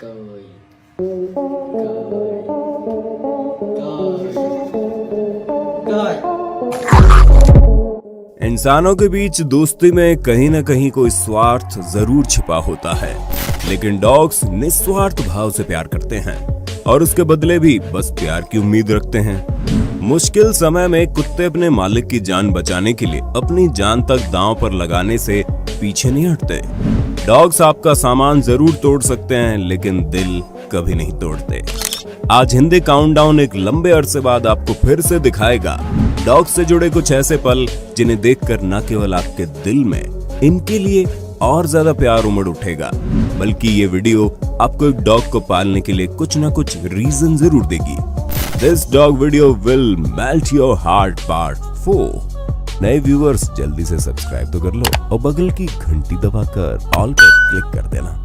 Cười. Cười. इंसानों के बीच दोस्ती में कहीं न कहीं कोई स्वार्थ जरूर छिपा होता है, लेकिन डॉग्स निस्वार्थ भाव से प्यार करते हैं और उसके बदले भी बस प्यार की उम्मीद रखते हैं। मुश्किल समय में कुत्ते अपने मालिक की जान बचाने के लिए अपनी जान तक दांव पर लगाने से पीछे नहीं हटते। डॉग्स आपका सामान जरूर तोड़ सकते हैं, लेकिन दिल कभी नहीं तोड़ते। आज हिंदी काउंटडाउन एक लंबे अरसे बाद आपको फिर से दिखाएगा डॉग से जुड़े कुछ ऐसे पल जिन्हें देखकर न केवल आपके दिल में इनके लिए और ज्यादा प्यार उमड़ उठेगा, बल्कि ये वीडियो आपको एक डॉग को पालने के लिए कुछ न कुछ रीजन जरूर देगी। This dog video will melt your heart part 4। नए व्यूअर्स जल्दी से सब्सक्राइब तो कर लो और बगल की घंटी दबाकर ऑल पर क्लिक कर देना।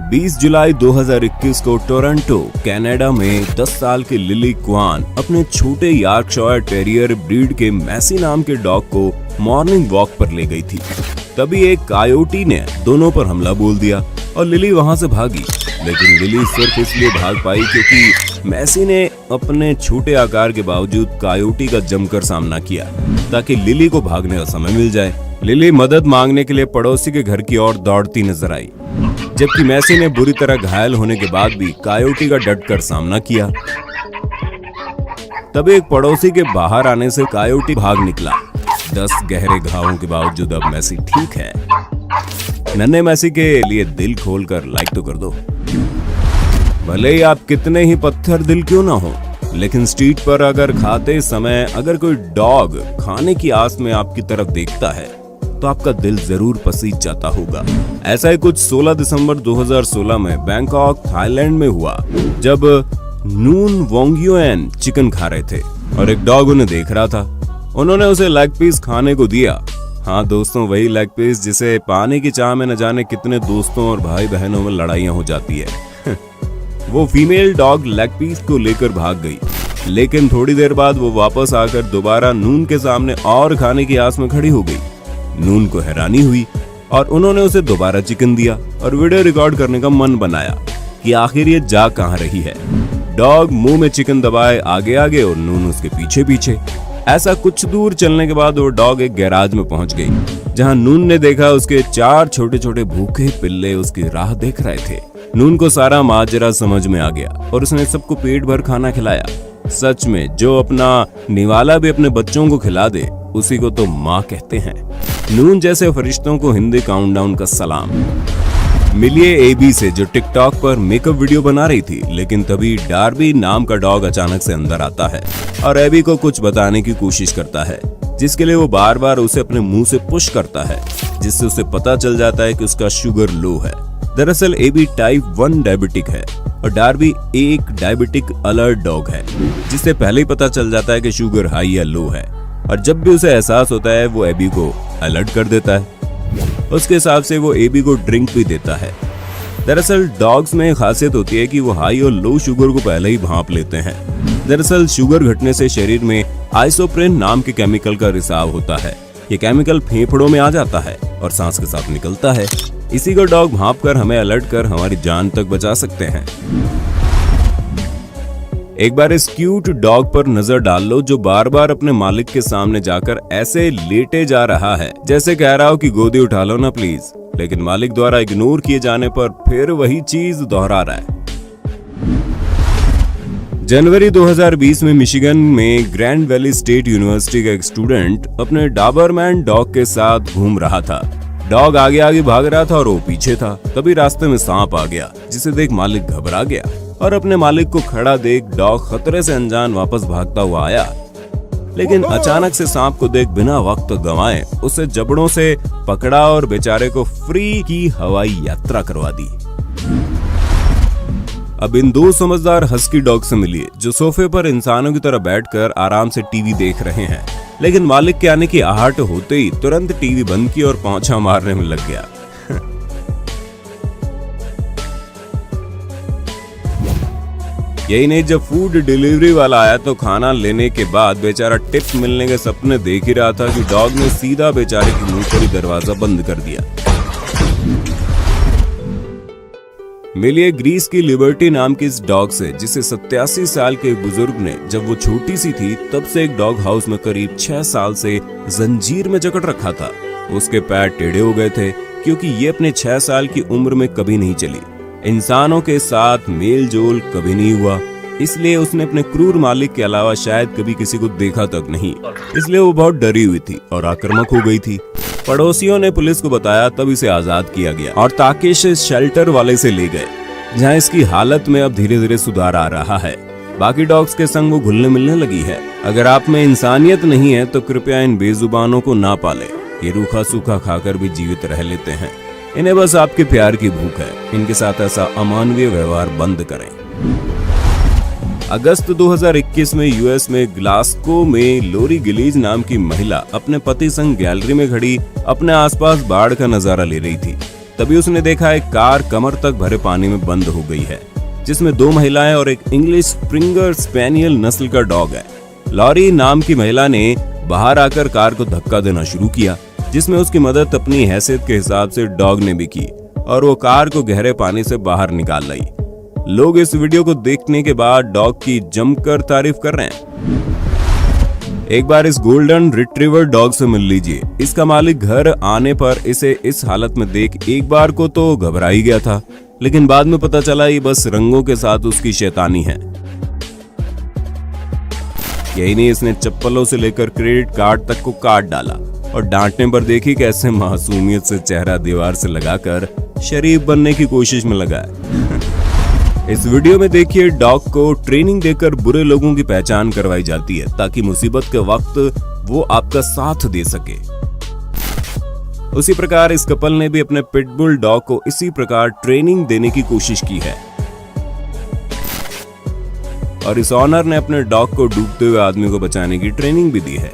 20 जुलाई 2021 को टोरंटो कनाडा में 10 साल की लिली क्वान अपने छोटे यॉर्कशायर टेरियर ब्रीड के मैसी नाम के डॉग को मॉर्निंग वॉक पर ले गई थी। तभी एक कायोटी ने दोनों पर हमला बोल दिया और लिली वहां से भागी। लेकिन लिली सिर्फ इसलिए भाग पाई क्योंकि मैसी ने अपने छोटे आकार के बावजूद कायोटी का जमकर सामना किया ताकि लिली को भागने का समय मिल जाए। लिली मदद मांगने के लिए पड़ोसी के घर की ओर दौड़ती नजर आई, जबकि मैसी ने बुरी तरह घायल होने के बाद भी कायोटी का डटकर सामना किया। तभी एक पड़ोसी के बाहर आने से कायोटी भाग निकला। 10 गहरे घावों के बावजूद अब मैसी ठीक है। नन्हे मैसी के लिए दिल खोलकर लाइक तो कर दो। भले ही आप कितने ही पत्थर दिल क्यों ना हो, लेकिन स्ट्रीट पर अगर खाते समय अगर कोई डॉग खाने की आस में आपकी तरफ देखता है तो आपका दिल जरूर पसीज जाता होगा। ऐसा ही कुछ 16 दिसंबर 2016 में बैंकॉक थाईलैंड में हुआ, जब नून वोंगियोन चिकन खा रहे थे और एक डॉग उन्हें देख रहा था। उन्होंने उसे लेग पीस खाने को दिया। हाँ दोस्तों, वही लेग पीस जिसे पाने की चाह में न जाने कितने दोस्तों और भाई बहनों में लड़ाइयां हो जाती है। वो फीमेल डॉग लेग पीस को लेकर भाग गई, लेकिन थोड़ी देर बाद वो वापस आकर दोबारा नून के सामने और खाने की आस में खड़ी हो गई। नून को हैरानी हुई और उन्होंने उसे दोबारा चिकन दिया और वीडियो रिकॉर्ड करने का मन बनाया कि आखिर ये जा कहां रही है। डॉग मुंह में चिकन दबाए आगे आगे और नून उसके पीछे पीछे। ऐसा कुछ दूर चलने के बाद वो डॉग एक गैराज में पहुंच गई, जहां नून ने देखा उसके 4 छोटे छोटे भूखे पिल्ले उसकी राह देख रहे थे। नून को सारा माजरा समझ में आ गया और उसने सबको पेट भर खाना खिलाया। सच में, जो अपना निवाला भी अपने बच्चों को खिला दे उसी को तो माँ कहते हैं। नून जैसे फरिश्तों को हिंदी काउंटडाउन का सलाम। मिलिए एबी से, जो टिकटॉक पर मेकअप वीडियो बना रही थी, लेकिन तभी डार्बी नाम का डॉग अचानक से अंदर आता है और एबी को कुछ बताने की कोशिश करता है, जिसके लिए वो बार बार उसे अपने मुंह से पुश करता है, जिससे उसे पता चल जाता है कि उसका शुगर लो है। दरअसल एबी टाइप 1 डायबिटिक है और डार्बी एक डायबिटिक अलर्ट डॉग है, जिससे पहले ही पता चल जाता है कि शुगर हाई या लो है। और जब भी उसे एहसास होता है वो एबी को अलर्ट कर देता है। उसके हिसाब से वो एबी को ड्रिंक भी देता है। दरअसल डॉग्स में खासियत होती है कि वो हाई और लो शुगर को पहले ही भांप लेते हैं। दरअसल शुगर घटने से शरीर में आइसोप्रेन नाम के केमिकल का रिसाव होता है। ये केमिकल फेफड़ों में आ जाता है और सांस के साथ निकलता है। इसी को डॉग भांप कर हमें अलर्ट कर हमारी जान तक बचा सकते हैं। एक बार इस क्यूट डॉग पर नजर डाल लो, जो बार बार अपने मालिक के सामने जाकर ऐसे लेटे जा रहा है जैसे कह रहा हो कि गोदी उठा लो ना प्लीज, लेकिन मालिक द्वारा इग्नोर किए जाने पर फिर वही चीज दोहरा रहा है। जनवरी 2020 में मिशिगन में ग्रैंड वैली स्टेट यूनिवर्सिटी का एक स्टूडेंट अपने डाबरमैन डॉग के साथ घूम रहा था। डॉग आगे आगे भाग रहा था और वो पीछे था। तभी रास्ते में सांप आ गया, जिसे देख मालिक घबरा गया और अपने मालिक को खड़ा देख डॉग खतरे से अनजान वापस भागता हुआ आया। लेकिन अचानक से सांप को देख बिना वक्त गंवाए उसे जबड़ों से पकड़ा और बेचारे को फ्री की हवाई यात्रा करवा दी। अब इन 2 समझदार हस्की डॉग से मिलिए, जो सोफे पर इंसानों की तरह बैठकर आराम से टीवी देख रहे हैं, लेकिन मालिक के आने की आहट होते ही तुरंत टीवी बंद की और पौंछा मारने में लग गया। यही नहीं, जब फूड डिलीवरी वाला आया तो खाना लेने के बाद बेचारा टिप मिलने के सपने देख ही रहा था कि डॉग ने सीधा बेचारे के मुंह पर ही दरवाजा बंद कर दिया। मिलिए ग्रीस की लिबर्टी नाम की इस डॉग से, जिसे 87 साल के बुजुर्ग ने जब वो छोटी सी थी तब से एक डॉग हाउस में करीब 6 साल से जंजीर में जकड़ रखा था। उसके पैर टेढ़े हो गए थे क्योंकि ये अपने 6 साल की उम्र में कभी नहीं चली, इंसानों के साथ मेल जोल कभी नहीं हुआ, इसलिए उसने अपने क्रूर मालिक के अलावा शायद कभी किसी को देखा तक नहीं। इसलिए वो बहुत डरी हुई थी और आक्रामक हो गई थी। पड़ोसियों ने पुलिस को बताया, तब इसे आजाद किया गया और ताकिश शेल्टर वाले से ले गए, जहां इसकी हालत में अब धीरे धीरे सुधार आ रहा है। बाकी डॉग्स के संग वो घुलने मिलने लगी है। अगर आप में इंसानियत नहीं है तो कृपया इन बेजुबानों को ना पाले। ये रूखा सूखा खाकर भी जीवित रह लेते हैं। इन्हें बस आपके प्यार की भूख है। इनके साथ ऐसा अमानवीय व्यवहार बंद करें। अगस्त 2021 में यूएस में ग्लास्को में लोरी गिलीज नाम की महिला अपने पति संग गैलरी में खड़ी अपने आसपास बाढ़ का नजारा ले रही थी। तभी उसने देखा एक कार कमर तक भरे पानी में बंद हो गई है, जिसमें 2 महिलाएं और एक इंग्लिश स्प्रिंगर स्पेनियल नस्ल का डॉग है। लॉरी नाम की महिला ने बाहर आकर कार को धक्का देना शुरू किया, जिसमें उसकी मदद अपनी हैसियत के हिसाब से डॉग ने भी की और वो कार को गहरे पानी से बाहर निकाल लाई। लोग इस वीडियो को देखने के बाद डॉग की जमकर तारीफ कर रहे हैं। एक बार इस गोल्डन रिट्रीवर डॉग से मिल लीजिए। इसका मालिक घर आने पर इसे इस हालत में देख एक बार को तो घबरा ही गया था, लेकिन बाद में पता चला ये बस रंगों के साथ उसकी शैतानी है। यही नहीं, इसने चप्पलों से लेकर क्रेडिट कार्ड तक को काट डाला और डांटने पर देखी कैसे मासूमियत से चेहरा दीवार से लगाकर शरीफ बनने की कोशिश में लगा है। इस वीडियो में देखिए डॉग को ट्रेनिंग देकर बुरे लोगों की पहचान करवाई जाती है, ताकि मुसीबत के वक्त वो आपका साथ दे सके। उसी प्रकार इस कपल ने भी अपने पिटबुल डॉग को इसी प्रकार ट्रेनिंग देने की कोशिश की है और इस ऑनर ने अपने डॉग को डूबते हुए आदमी को बचाने की ट्रेनिंग भी दी है।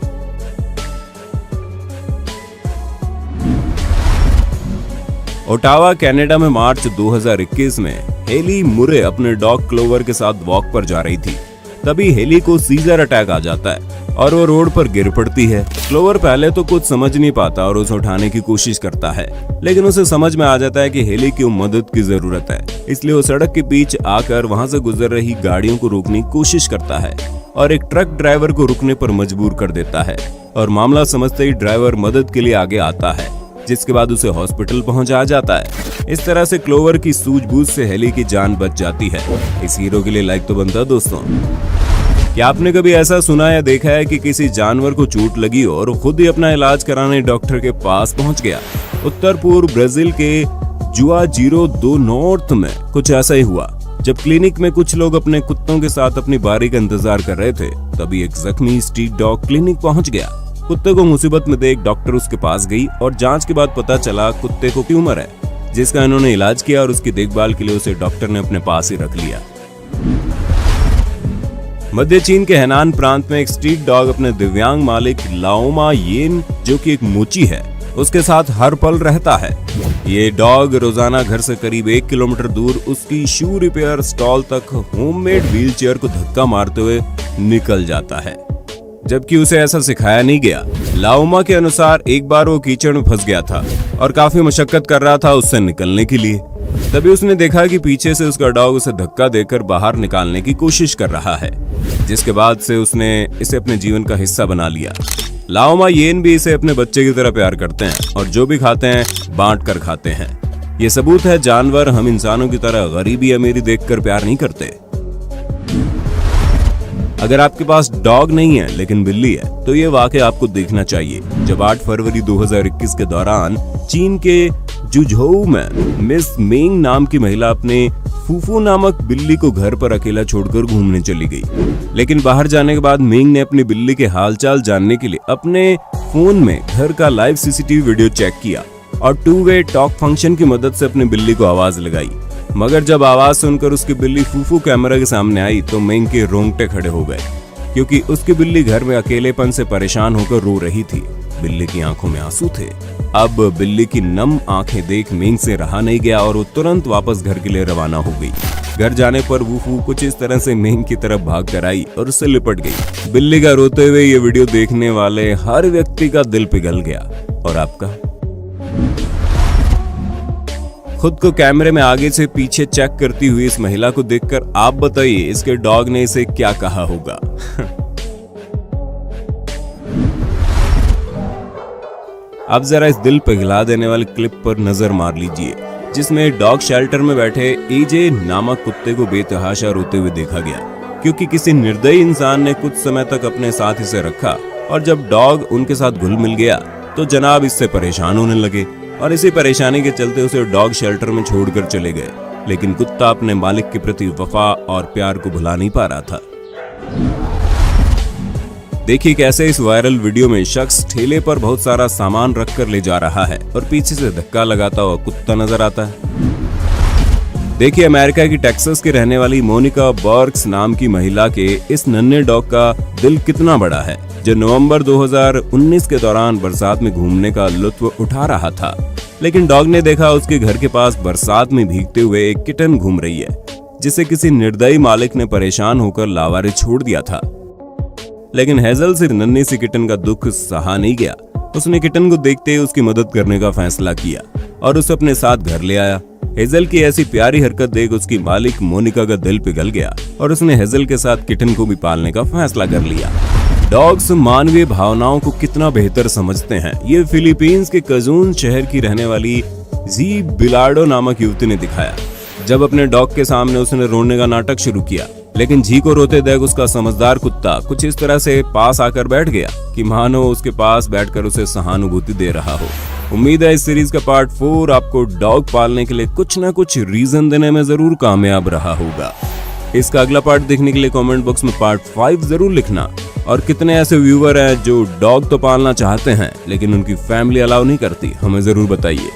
ओटावा कनाडा में मार्च 2021 में हेली मुरे अपने डॉग क्लोवर के साथ वॉक पर जा रही थी। तभी हेली को सीजर अटैक आ जाता है और वो रोड पर गिर पड़ती है। क्लोवर पहले तो कुछ समझ नहीं पाता और उसे उठाने की कोशिश करता है, लेकिन उसे समझ में आ जाता है कि हेली को मदद की जरूरत है। इसलिए वो सड़क के बीच आकर वहां से गुजर रही गाड़ियों को रोकने की कोशिश करता है और एक ट्रक ड्राइवर को रुकने पर मजबूर कर देता है और मामला समझते ही ड्राइवर मदद के लिए आगे आता है, जिसके बाद उसे हॉस्पिटल पहुंचाया जाता है। इस तरह से क्लोवर की सूझबूझ से हेली की जान बच जाती है। इस हीरो के लिए लाइक तो बनता है दोस्तों। क्या आपने कभी ऐसा सुना या देखा है कि किसी जानवर को चोट लगी और खुद ही अपना इलाज कराने डॉक्टर के पास पहुंच गया? उत्तर पूर्व ब्राजील के जुआजीरो दो नॉर्थ में कुछ ऐसा ही हुआ। जब क्लिनिक में कुछ लोग अपने कुत्तों के साथ अपनी बारी का इंतजार कर रहे थे, तभी एक जख्मी स्ट्रीट डॉग क्लिनिक पहुंच गया। कुत्ते को मुसीबत में देख डॉक्टर उसके पास गई और जांच के बाद पता चला कुत्ते को ट्यूमर है, जिसका इन्होंने इलाज किया और उसकी देखभाल के लिए उसे डॉक्टर ने अपने पास ही रख लिया। मध्य चीन के हेनान प्रांत में एक स्ट्रीट डॉग अपने दिव्यांग मालिक लाओमा येन, जो कि एक मोची है, उसके साथ हर पल रहता है। ये डॉग रोजाना घर से करीब 1 किलोमीटर दूर उसकी शू रिपेयर स्टॉल तक होममेड व्हीलचेयर को धक्का मारते हुए निकल जाता है, जबकि उसे ऐसा सिखाया नहीं गया। लाओमा के अनुसार एक बार वो कीचड़ में फंस गया था और काफी मशक्कत कर रहा था उससे निकलने के लिए। तभी उसने देखा कि पीछे से उसका डॉग उसे धक्का देकर बाहर निकालने की कोशिश कर रहा है, जिसके बाद से उसने इसे अपने जीवन का हिस्सा बना लिया। लाओमा येन भी इसे अपने बच्चे की तरह प्यार करते हैं और जो भी खाते हैं बांट कर खाते हैं। ये सबूत है जानवर हम इंसानों की तरह गरीबी अमीरी देखकर प्यार नहीं करते। अगर आपके पास डॉग नहीं है लेकिन बिल्ली है, तो ये वाकया आपको देखना चाहिए। जब 8 फरवरी 2021 के दौरान चीन के जुझोउ में मिस मेंग नाम की महिला अपने फूफू नामक बिल्ली को घर पर अकेला छोड़कर घूमने चली गई, लेकिन बाहर जाने के बाद मेंग ने अपनी बिल्ली के हालचाल जानने के लिए अपने फोन में घर का लाइव सीसीटीवी वीडियो चेक किया और 2-वे टॉक फंक्शन की मदद से अपनी बिल्ली को आवाज लगाई। मगर जब आवाज सुनकर उसकी बिल्ली फूफू कैमरा के सामने आई तो मेंग के रोंगटे खड़े हो गए, क्योंकि उसकी बिल्ली घर में अकेलेपन से परेशान होकर रो रही थी। बिल्ली की आंखों में आंसू थे। अब बिल्ली की नम आंखें देख मेंग से रहा नहीं गया और वो तुरंत वापस घर के लिए रवाना हो गई। घर जाने पर वूफू कुछ इस तरह से मेंग की तरफ भाग कर आई और उससे लिपट गई। बिल्ली का रोते हुए ये वीडियो देखने वाले हर व्यक्ति का दिल पिघल गया। और आपका? खुद को कैमरे में आगे से पीछे चेक करती हुई इस महिला को देखकर आप बताइए इसके डॉग ने इसे क्या कहा होगा। अब जरा इस दिल पिघला देने वाले क्लिप पर नजर मार लीजिए, जिसमें डॉग शेल्टर में बैठे एजे नामक कुत्ते को बेतहाशा रोते हुए देखा गया, क्योंकि किसी निर्दयी इंसान ने कुछ समय तक अपने साथ इसे रखा और जब डॉग उनके साथ घुल मिल गया तो जनाब इससे परेशान होने लगे और इसी परेशानी के चलते उसे डॉग शेल्टर में छोड़कर चले गए। लेकिन कुत्ता अपने मालिक के प्रति वफा और प्यार को भुला नहीं पा रहा था। देखिए कैसे इस वायरल वीडियो में शख्स ठेले पर बहुत सारा सामान रख कर ले जा रहा है और पीछे से धक्का लगाता हुआ कुत्ता नजर आता है। देखिए अमेरिका की टेक्सास के रहने वाली मोनिका बर्क्स नाम की महिला के इस नन्हे डॉग का दिल कितना बड़ा है, जो नवंबर 2019 के दौरान बरसात में घूमने का लुत्फ उठा रहा था। लेकिन डॉग ने देखा उसके घर के पास बरसात में भीगते हुए एक किटन घूम रही है, जिसे किसी निर्दयी मालिक ने परेशान होकर लावारे छोड़ दिया था। लेकिन हेजल से नन्ही सी किटन का दुख सहा नहीं गया। उसने किटन को देखते ही उसकी मदद करने का फैसला किया और उसे अपने साथ घर ले आया। हेजल की ऐसी प्यारी हरकत देख उसकी मालिक मोनिका का दिल पिघल गया और उसने हेजल के साथ किटन को भी पालने का फैसला कर लिया। डॉग्स मानवीय भावनाओं को कितना बेहतर समझते हैं, ये फिलीपींस के कजून शहर की रहने वाली जी बिलार्डो नामक युवती ने दिखाया, जब अपने डॉग के सामने उसने रोने का नाटक शुरू किया। लेकिन जी को रोते देख उसका समझदार कुत्ता कुछ इस तरह से पास आकर बैठ गया कि मानो उसके पास बैठकर उसे सहानुभूति दे रहा हो। उम्मीद है इस सीरीज का पार्ट 4 आपको डॉग पालने के लिए कुछ ना कुछ रीजन देने में जरूर कामयाब रहा होगा। इसका अगला पार्ट देखने के लिए कमेंट बॉक्स में पार्ट 5 जरूर लिखना। और कितने ऐसे व्यूअर हैं जो डॉग तो पालना चाहते हैं लेकिन उनकी फैमिली अलाउ नहीं करती, हमें जरूर बताइए।